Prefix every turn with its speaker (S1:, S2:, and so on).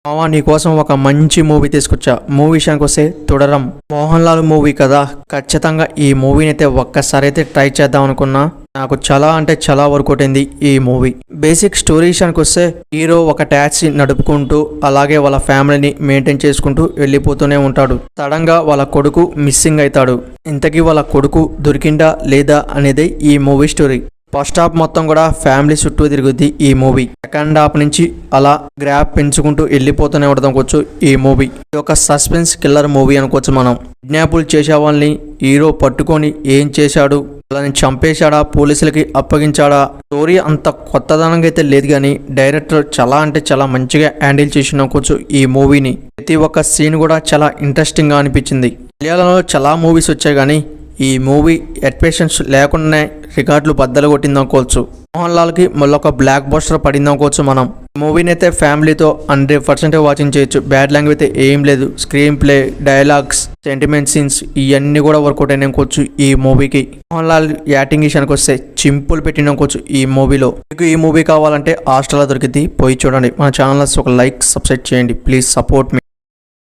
S1: మావా నీకోసం ఒక మంచి మూవీ తీసుకొచ్చా. మూవీ విషయానికి వస్తే తుడరం మోహన్ లాల్ మూవీ కదా. ఖచ్చితంగా ఈ మూవీని అయితే ఒక్కసారి అయితే ట్రై చేద్దాం అనుకున్నా. నాకు చాలా అంటే చాలా వర్క్ అవుతుంది ఈ మూవీ. బేసిక్ స్టోరీ విషయానికి వస్తే హీరో ఒక ట్యాక్సీ నడుపుకుంటూ అలాగే వాళ్ళ ఫ్యామిలీని మెయింటైన్ చేసుకుంటూ వెళ్ళిపోతూనే ఉంటాడు. సడన్గా వాళ్ళ కొడుకు మిస్సింగ్ అవుతాడు. ఇంతకీ వాళ్ళ కొడుకు దొరికిందా లేదా అనేది ఈ మూవీ స్టోరీ. ఫస్ట్ హాఫ్ మొత్తం కూడా ఫ్యామిలీ చుట్టూ తిరుగుద్ది ఈ మూవీ. సెకండ్ హాఫ్ నుంచి అలా గ్రాఫ్ పెంచుకుంటూ వెళ్ళిపోతూనే ఉండడం అనుకోవచ్చు ఈ మూవీ. ఇది ఒక సస్పెన్స్ కిల్లర్ మూవీ అనుకోవచ్చు మనం. కిడ్నాపులు చేసే వాళ్ళని హీరో పట్టుకొని ఏం చేశాడు, వాళ్ళని చంపేశాడా, పోలీసులకి అప్పగించాడా, స్టోరీ అంత కొత్తదనంగా అయితే లేదు కానీ డైరెక్టర్ చాలా అంటే చాలా మంచిగా హ్యాండిల్ చేసిన అనుకోవచ్చు ఈ మూవీని. ప్రతి ఒక్క సీన్ కూడా చాలా ఇంట్రెస్టింగ్ గా అనిపించింది. మలయాళంలో చాలా మూవీస్ వచ్చాయి కానీ ఈ మూవీ ఎక్స్పెక్టేషన్స్ లేకుండానే రికార్డులు బద్దలు కొట్టింది అనుకోవచ్చు. మోహన్ లాల్కి మళ్ళీ ఒక బ్లాక్ బస్టర్ పడింది అనుకోవచ్చు మనం. మూవీని అయితే ఫ్యామిలీతో 100% వాచింగ్ చేయొచ్చు. బ్యాడ్ లాంగ్వేజ్ అయితే ఏం లేదు. Screen play, dialogues, sentiment scenes ఇవన్నీ కూడా వర్కౌట్ అయినా అనుకోవచ్చు ఈ మూవీకి. మోహన్ లాల్ యాక్టింగ్ విషయానికి వస్తే చింపుల్ పెట్టిన అనుకోవచ్చు ఈ మూవీలో. మీకు ఈ మూవీ కావాలంటే హాస్టల్లో దొరికింది, పోయి చూడండి. మన ఛానల్ ఒక లైక్, సబ్స్క్రైబ్ చేయండి. Please support me.